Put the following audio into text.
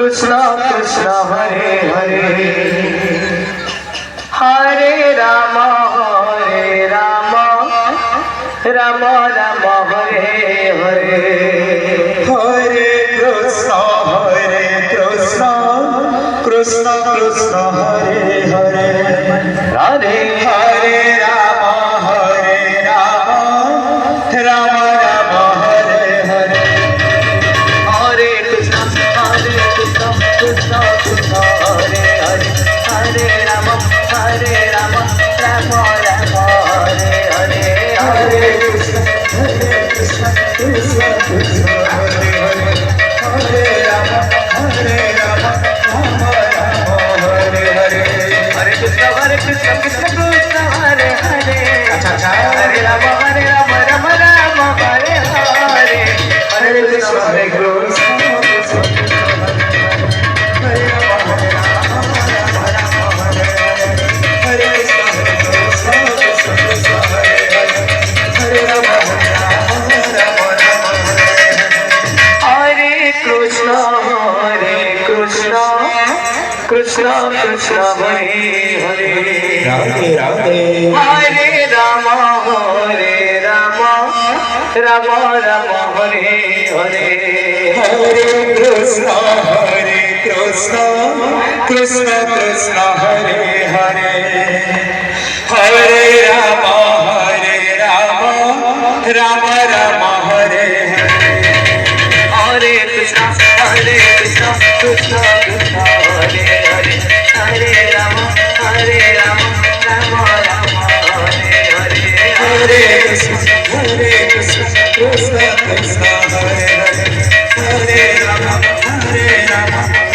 Krishna Krishna Hare Hare Hare Ram Ram Ram Hare Hare Hare Krishna Krishna Krishna Hare Hare Radhe Hare Ram Ram Ram Hare Hare Hare Krishna Krishna Krishna Hare Hare Hare Ram Ram Ram Hare Hare Hare Krishna Krishna Krishna Hare Hare Hare Ram Ram Ram Hare Hare Hare Krishna Krishna Krishna Hare Hare Hare Ram Ram Ram Hare Hare Hare Krishna Hare Krishna Hare Ram Hare Krishna Hare Krishna Krishna Hare Hare Hare Ram Hare Krishna Krishna Krishna Hare Hare Radhe Radhe Hare Ram Ram Ram Hare Hare Hare Krishna Krishna Krishna Hare Hare Hare Ram Ram Ram Hare Hare Hare Krishna Krishna Krishna Hare Hare Hare Ram Ram Ram Hare Hare Hare Krishna Krishna Krishna Hare Hare Hare Ram